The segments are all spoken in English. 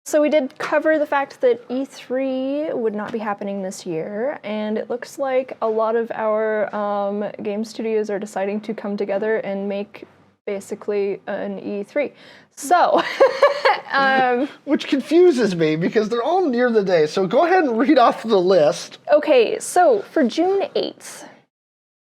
So we did cover the fact that E3 would not be happening this year, and it looks like a lot of our game studios are deciding to come together and make basically an E3. So, which confuses me because they're all near the day. So go ahead and read off the list. Okay, so for June 8th,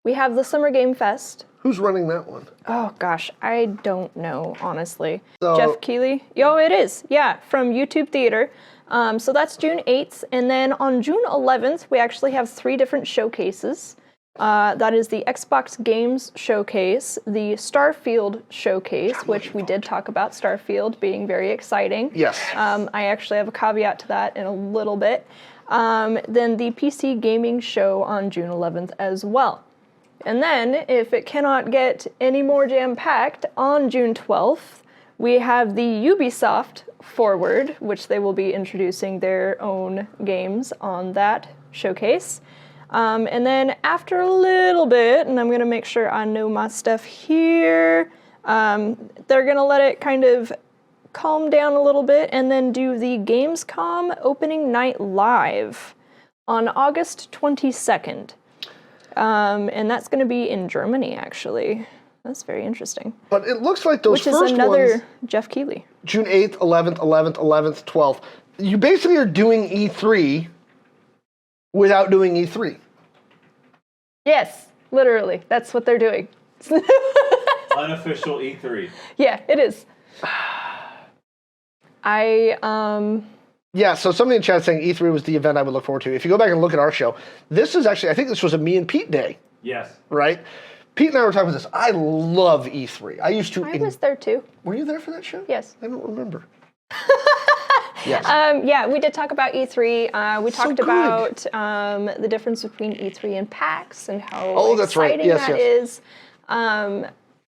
we have the Summer Game Fest. Who's running that one? Oh gosh, I don't know, honestly. So, Jeff Keighley? Oh, it is. Yeah, from YouTube Theater. So that's June 8th. And then on June 11th, we actually have 3 different showcases. That is the Xbox Games Showcase, the Starfield Showcase, which we did talk about Starfield being very exciting. Yes. I actually have a caveat to that in a little bit. Then the PC Gaming Show on June 11th as well. And then, if it cannot get any more jam-packed, on June 12th, we have the Ubisoft Forward, which they will be introducing their own games on that showcase. And then after a little bit, and I'm going to make sure I know my stuff here, they're going to let it kind of calm down a little bit and then do the Gamescom opening night live on August 22nd. And that's going to be in Germany, actually. That's very interesting. But it looks like those first ones... Which is another Jeff Keighley. June 8th, 11th, 11th, 11th, 12th. You basically are doing E3 without doing E3. Yes, literally. That's what they're doing. Unofficial E3. Yeah, it is. Yeah, so somebody in chat saying E3 was the event I would look forward to. If you go back and look at our show, this is actually, I think this was a me and Pete day. Yes. Right? Pete and I were talking about this. I love E3. I used to... I was there too. Were you there for that show? Yes. I don't remember. Yes. Yeah, we did talk about E3. We talked about the difference between E3 and PAX and how exciting that is.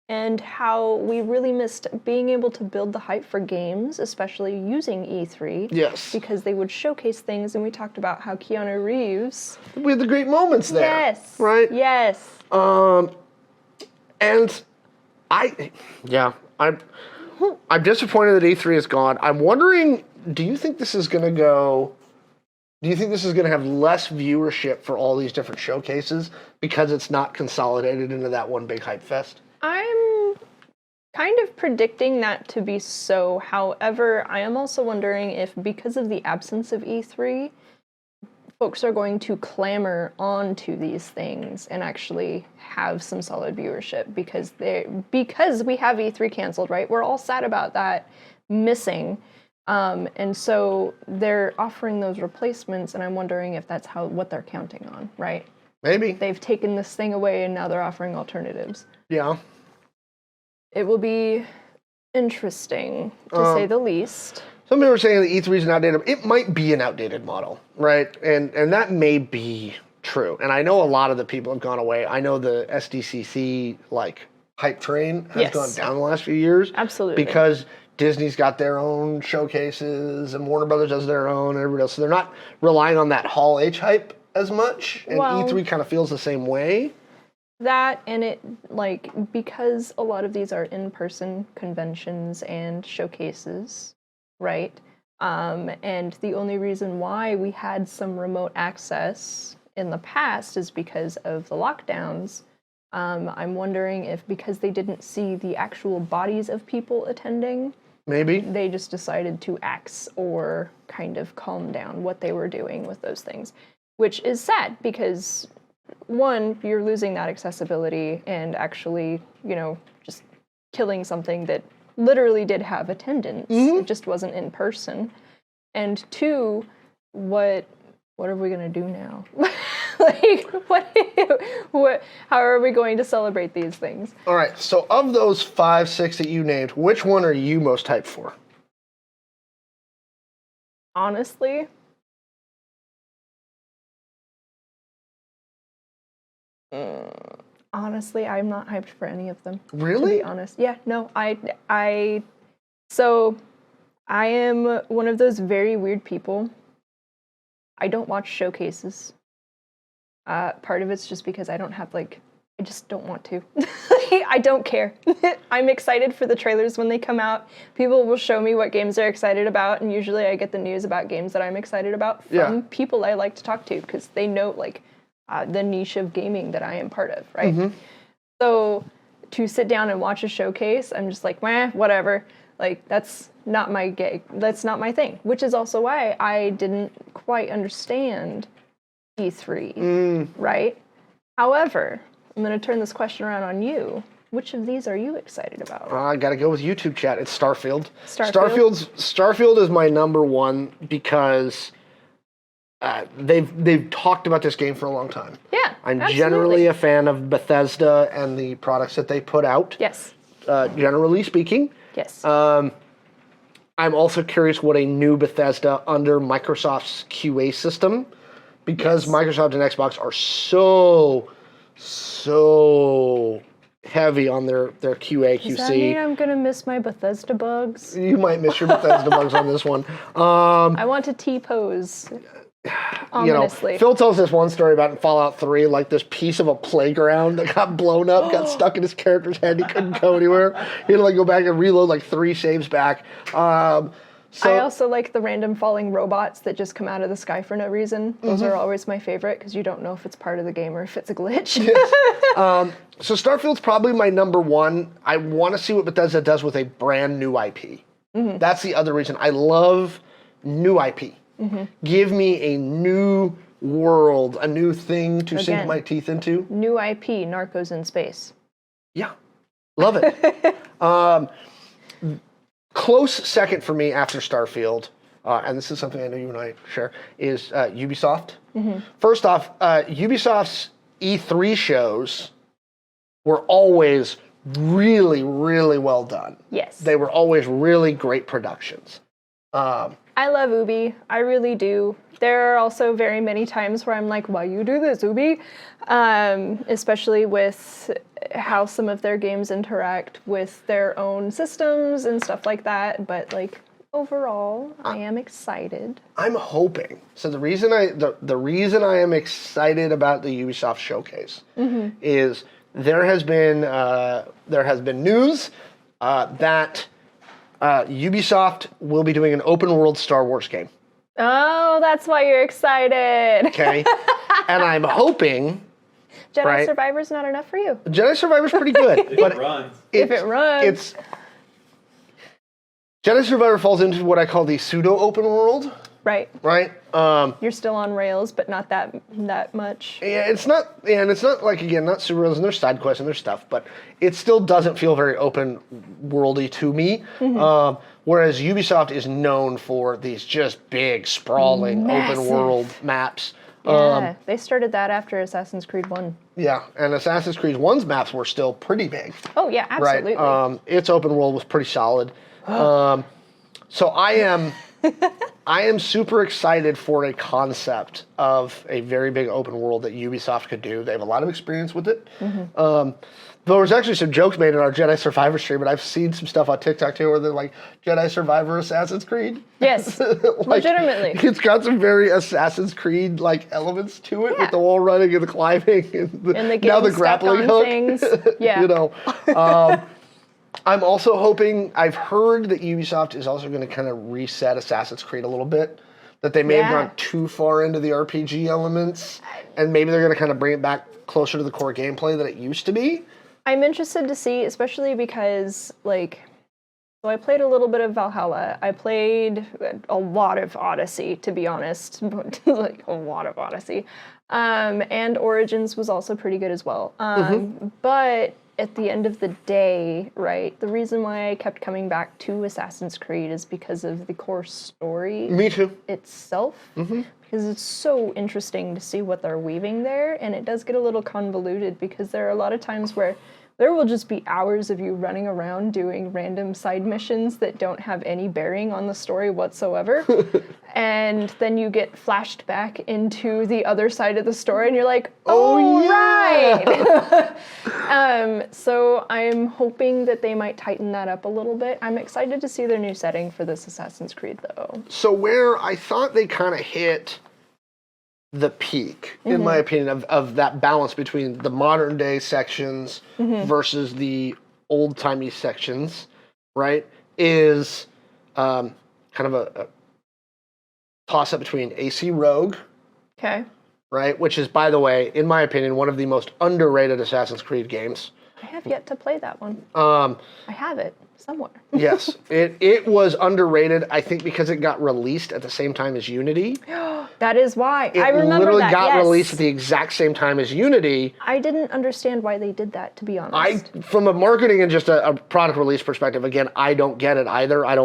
And how we really missed being able to build the hype for games, especially using E3. Yes. Because they would showcase things, and we talked about how Keanu Reeves... We had the great moments there. Yes. Right? Yes. And I'm disappointed that E3 is gone. I'm wondering, do you think this is going to have less viewership for all these different showcases because it's not consolidated into that one big hype fest? I'm kind of predicting that to be so. However, I am also wondering if, because of the absence of E3, folks are going to clamor onto these things and actually have some solid viewership because we have E3 canceled, right? We're all sad about that missing. And so they're offering those replacements, and I'm wondering if that's what they're counting on, right? Maybe. They've taken this thing away and now they're offering alternatives. Yeah. It will be interesting, to say the least. Some people are saying that E3 is an outdated... It might be an outdated model, right? And that may be true. And I know a lot of the people have gone away. I know the SDCC, hype train has gone down the last few years. Absolutely. Because Disney's got their own showcases and Warner Brothers does their own and everybody else. So they're not relying on that Hall H hype as much. And E3 kind of feels the same way. That, and it, because a lot of these are in-person conventions and showcases, right? And the only reason why we had some remote access in the past is because of the lockdowns. I'm wondering if, because they didn't see the actual bodies of people attending, maybe they just decided to axe or kind of calm down what they were doing with those things, which is sad because... One, you're losing that accessibility and actually, just killing something that literally did have attendance. Mm-hmm. It just wasn't in person. And two, what are we going to do now? How are we going to celebrate these things? All right. So of those 5, 6 that you named, which one are you most hyped for? Honestly... Honestly, I'm not hyped for any of them. Really? To be honest. Yeah, no, so I am one of those very weird people. I don't watch showcases. Part of it's just because I don't have I just don't want to. I don't care. I'm excited for the trailers when they come out. People will show me what games they're excited about, and usually I get the news about games that I'm excited about from people I like to talk to because they know like the niche of gaming that I am part of, right? Mm-hmm. So to sit down and watch a showcase, I'm just like, meh, whatever. Like that's not my gig. That's not my thing. Which is also why I didn't quite understand E3, right? However, I'm going to turn this question around on you. Which of these are you excited about? I got to go with YouTube chat. It's Starfield. Starfield is my number one because they've talked about this game for a long time. Yeah, I'm generally a fan of Bethesda and the products that they put out. Yes. Generally speaking. Yes. I'm also curious what a new Bethesda under Microsoft's QA system, because Microsoft and Xbox are so heavy on their QA, QC. Does that mean I'm going to miss my Bethesda bugs? You might miss your Bethesda bugs on this one. I want to T-pose ominously. Phil tells this one story about in Fallout 3, like this piece of a playground that got blown up, got stuck in his character's head. He couldn't go anywhere. He had to like go back and reload like 3 saves back. I also like the random falling robots that just come out of the sky for no reason. Those are always my favorite because you don't know if it's part of the game or if it's a glitch. Yes. So Starfield's probably my number one. I want to see what Bethesda does with a brand new IP. Mm-hmm. That's the other reason. I love new IP. Mm-hmm. Give me a new world, a new thing to sink my teeth into. New IP, Narcos in space. Yeah. Love it. Close second for me after Starfield, and this is something I know you and I share, is Ubisoft. Mm-hmm. First off, Ubisoft's E3 shows were always really, really well done. Yes. They were always really great productions. I love Ubi. I really do. There are also very many times where I'm like, why you do this, Ubi? Especially with how some of their games interact with their own systems and stuff like that. But like overall, I am excited. I'm hoping. So the reason I am excited about the Ubisoft showcase is there has been news that Ubisoft will be doing an open world Star Wars game. Oh, that's why you're excited. Okay. And I'm hoping Jedi Survivor's not enough for you. Jedi Survivor's pretty good. But if it runs. Jedi Survivor falls into what I call the pseudo open world. Right. Right? You're still on rails, but not that much. Yeah, it's not like, again, not super rails, and there's side quests and there's stuff, but it still doesn't feel very open worldy to me. Mm-hmm. Whereas Ubisoft is known for these just big, sprawling, open world maps. Yeah, they started that after Assassin's Creed 1. Yeah, and Assassin's Creed 1's maps were still pretty big. Oh, yeah, absolutely. Right? Its open world was pretty solid. So I am super excited for a concept of a very big open world that Ubisoft could do. They have a lot of experience with it. Mm-hmm. There was actually some jokes made in our Jedi Survivor stream, but I've seen some stuff on TikTok too where they're like, Jedi Survivor Assassin's Creed. Yes, legitimately. It's got some very Assassin's Creed like elements to it with the wall running and the climbing and now the grappling hook. Things. Yeah. You know. I'm also hoping, I've heard that Ubisoft is also going to kind of reset Assassin's Creed a little bit, that they may have gone too far into the RPG elements, and maybe they're going to kind of bring it back closer to the core gameplay that it used to be. I'm interested to see, especially because, like, so I played a little bit of Valhalla. I played a lot of Odyssey, to be honest, like a lot of Odyssey. And Origins was also pretty good as well. But at the end of the day, right, the reason why I kept coming back to Assassin's Creed is because of the core story. Me too. Itself. Because it's so interesting to see what they're weaving there, and it does get a little convoluted because there are a lot of times where there will just be hours of you running around doing random side missions that don't have any bearing on the story whatsoever. And then you get flashed back into the other side of the story and you're like, right. So I'm hoping that they might tighten that up a little bit. I'm excited to see their new setting for this Assassin's Creed though. So where I thought they kind of hit the peak, in my opinion, of that balance between the modern day sections versus the old timey sections, right? Is kind of a toss up between AC Rogue, Okay. right? Which is, by the way, in my opinion, one of the most underrated Assassin's Creed games. I have yet to play that one. I have it somewhere. Yes, it was underrated, I think, because it got released at the same time as Unity. That is why. It I remember literally that, got yes. released at the exact same time as Unity. I didn't understand why they did that, to be honest. From a marketing and just a product release perspective, again, I don't get it either. I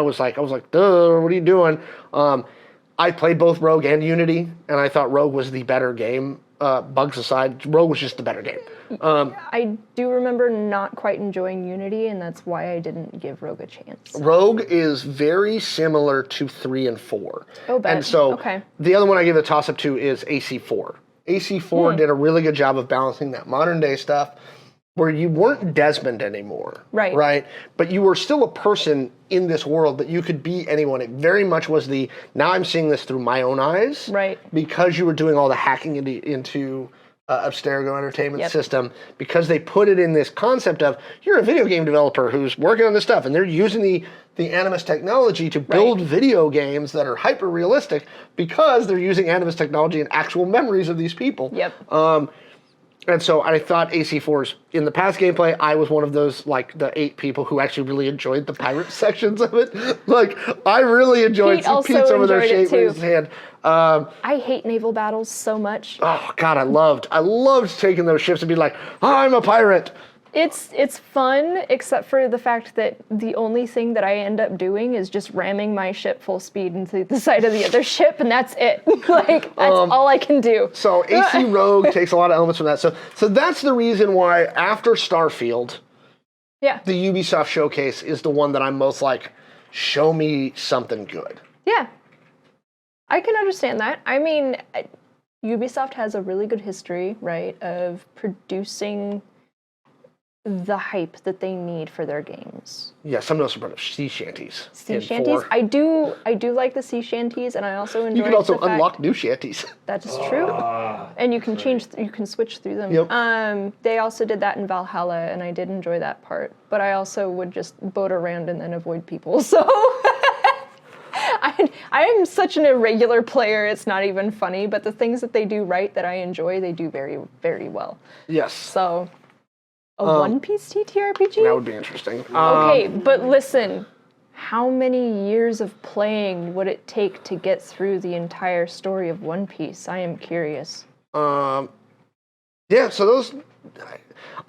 was like, duh, what are you doing? I played both Rogue and Unity, and I thought Rogue was the better game. Bugs aside, Rogue was just the better game. I do remember not quite enjoying Unity, and that's why I didn't give Rogue a chance. Rogue is very similar to 3 and 4. Oh, bet. And so Okay. the other one I give a toss-up to is AC4. AC4 did a really good job of balancing that modern-day stuff where you weren't Desmond anymore. Right. Right? But you were still a person in this world that you could be anyone. It very much was now I'm seeing this through my own eyes. Right. Because you were doing all the hacking into Abstergo Entertainment Yep. system, because they put it in this concept of, you're a video game developer who's working on this stuff, and they're using the Animus technology to build video games that are hyper-realistic because they're using Animus technology and actual memories of these people. Yep. And so I thought AC4's, in the past gameplay, I was one of those, like, the 8 people who actually really enjoyed the pirate sections of it. Like, I really enjoyed Pete also Pete's over there enjoyed it shaking too. his hand. I hate naval battles so much. Oh, God, I loved taking those ships and being like, I'm a pirate. It's fun, except for the fact that the only thing that I end up doing is just ramming my ship full speed into the side of the other ship, and that's it. Like, that's all I can do. So AC Rogue takes a lot of elements from that. So that's the reason why after Starfield, Yeah. the Ubisoft showcase is the one that I'm most like, show me something good. Yeah. I can understand that. I mean, Ubisoft has a really good history, right, of producing the hype that they need for their games. Yeah, some of those are part of sea shanties. Sea in shanties. 4. I do like the sea shanties, and I also enjoy. You can also the fact unlock new shanties. that is true, and you can switch through them. Yep. They also did that in Valhalla, and I did enjoy that part. But I also would just boat around and then avoid people. So I am such an irregular player. It's not even funny. But the things that they do right that I enjoy, they do very, very well. Yes. So. A One Piece TTRPG? That would be interesting. Okay, but listen, how many years of playing would it take to get through the entire story of One Piece? I am curious. Yeah, so those...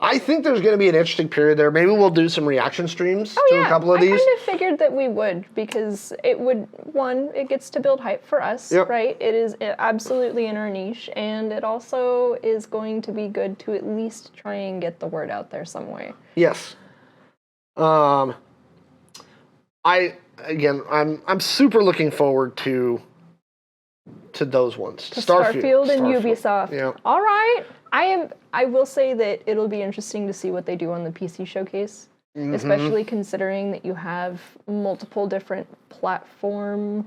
I think there's going to be an interesting period there. Maybe we'll do some reaction streams to a couple of these. I kind of figured that we would, because it would, one, it gets to build hype for us, right? It is absolutely in our niche, and it also is going to be good to at least try and get the word out there some way. Yes. I'm super looking forward to those ones. Starfield and Ubisoft. Yeah. All right. I will say that it'll be interesting to see what they do on the PC showcase, especially considering that you have multiple different platforms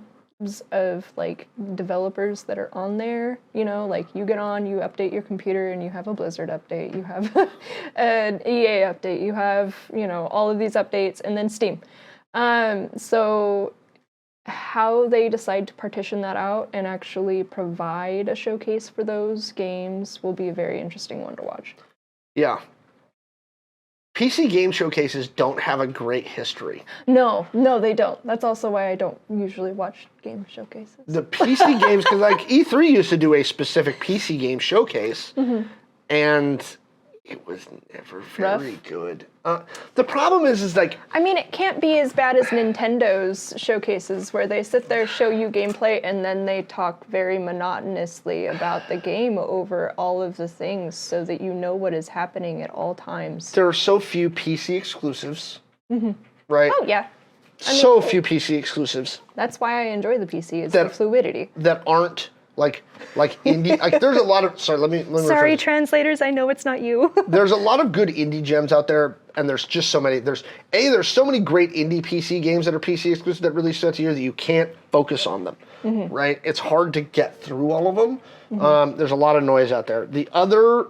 of like developers that are on there. You know, like you get on, you update your computer, and you have a Blizzard update, you have an EA update, you have, you know, all of these updates, and then Steam. So how they decide to partition that out and actually provide a showcase for those games will be a very interesting one to watch. Yeah. PC game showcases don't have a great history. No, they don't. That's also why I don't usually watch game showcases. The PC games, because like E3 used to do a specific PC game showcase, and it was never very good. The problem is like... I mean, it can't be as bad as Nintendo's showcases where they sit there, show you gameplay, and then they talk very monotonously about the game over all of the things so that you know what is happening at all times. There are so few PC exclusives, right? Oh, yeah. So few PC exclusives. That's why I enjoy the PC, is the fluidity. That aren't like indie. Like there's a lot of let me Sorry, translators, I know it's not you. There's a lot of good indie gems out there, and there's just so many. There's so many great indie PC games that are PC exclusive that release throughout the year that you can't focus on them, right? It's hard to get through all of them. There's a lot of noise out there. The other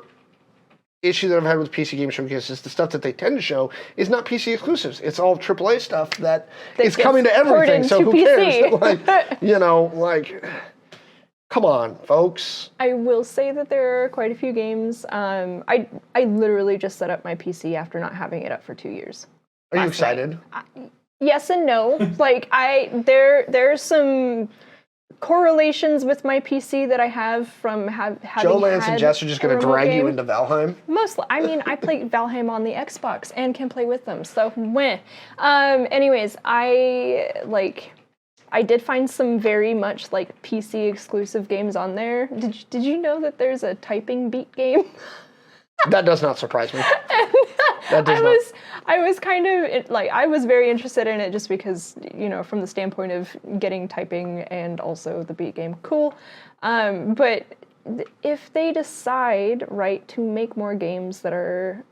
issue that I've had with PC Game Showcase is the stuff that they tend to show is not PC exclusives. It's all AAA stuff that is coming to everything, so who cares? Like, come on, folks. I will say that there are quite a few games. I literally just set up my PC after not having it up for 2 years. Are you excited? Yes and no. Like there's some correlations with my PC that I have from having Joe, Lance, and Jess are just going to drag you into Valheim? Mostly. I mean, I play Valheim on the Xbox and can play with them, so meh. Anyways, I did find some very much like PC exclusive games on there. Did you know that there's a typing beat game? That does not surprise me. I was kind of like, I was very interested in it just because, from the standpoint of getting typing and also the beat game, cool. But if they decide, right, to make more games that are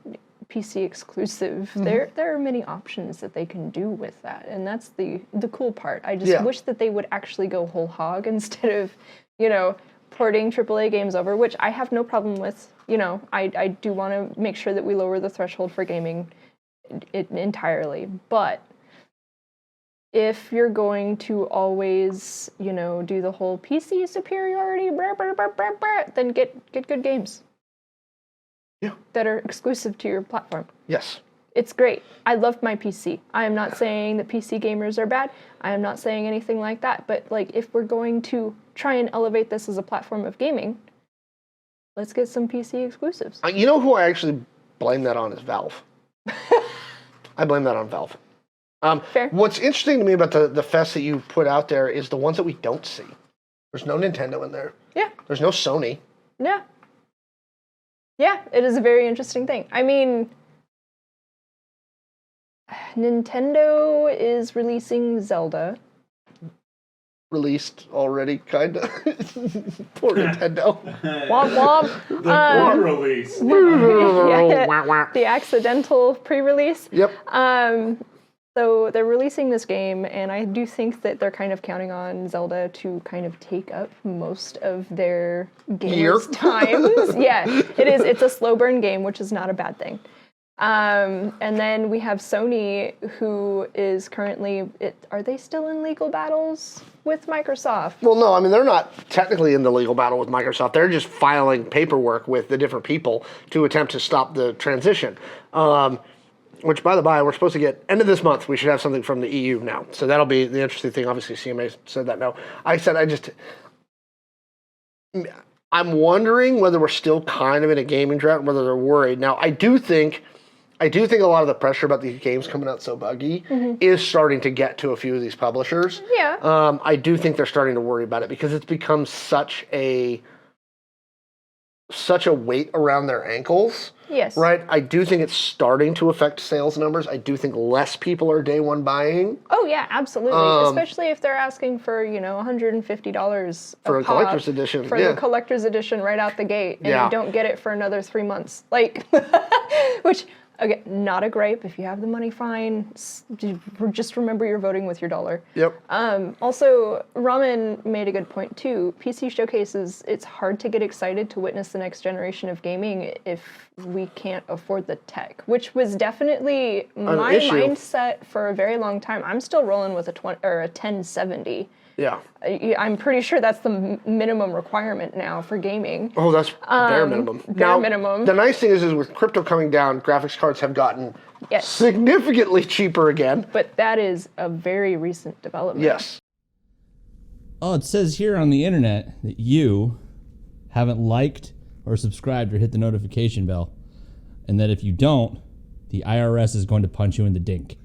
PC exclusive, there are many options that they can do with that, and that's the cool part. I just wish that they would actually go whole hog instead of, porting AAA games over, which I have no problem with. I do want to make sure that we lower the threshold for gaming entirely, but if you're going to always, do the whole PC superiority, then get good games. Yeah. That are exclusive to your platform. Yes. It's great. I love my PC. I am not saying that PC gamers are bad. I am not saying anything like that. But if we're going to try and elevate this as a platform of gaming, let's get some PC exclusives. You know who I actually blame that on is Valve. I blame that on Valve. Fair. What's interesting to me about the fest that you put out there is the ones that we don't see. There's no Nintendo in there. Yeah. There's no Sony. Yeah. Yeah, it is a very interesting thing. I mean, Nintendo is releasing Zelda. Released already, kind of. Poor Nintendo. Womp womp. The pre-release. The accidental pre-release. Yep. So they're releasing this game, and I do think that they're kind of counting on Zelda to kind of take up most of their gamers' times. Yeah, it is. It's a slow burn game, which is not a bad thing. And then we have Sony, who is currently, are they still in legal battles with Microsoft? Well, no, I mean, they're not technically in the legal battle with Microsoft. They're just filing paperwork with the different people to attempt to stop the transition. Which, by the by, we're supposed to get, end of this month, we should have something from the EU now. So that'll be the interesting thing. Obviously, CMA said that no. I'm wondering whether we're still kind of in a gaming drought and whether they're worried. Now, I do think a lot of the pressure about these games coming out so buggy is starting to get to a few of these publishers. Yeah. I do think they're starting to worry about it because it's become such a weight around their ankles. Yes. Right? I do think it's starting to affect sales numbers. I do think less people are day one buying. Oh, yeah, absolutely. Especially if they're asking for, $150 for a collector's edition. For the collector's edition right out the gate, and you don't get it for another 3 months. Which, again, not a gripe. If you have the money, fine. Just remember you're voting with your dollar. Yep. Also, Ramen made a good point, too. PC showcases, it's hard to get excited to witness the next generation of gaming if we can't afford the tech, which was definitely my mindset for a very long time. I'm still rolling with a 1070. Yeah. I'm pretty sure that's the minimum requirement now for gaming. Oh, that's bare minimum. Bare minimum. The nice thing is with crypto coming down, graphics cards have gotten significantly cheaper again. But that is a very recent development. Yes. Oh, it says here on the internet that you haven't liked or subscribed or hit the notification bell, and that if you don't, the IRS is going to punch you in the dink.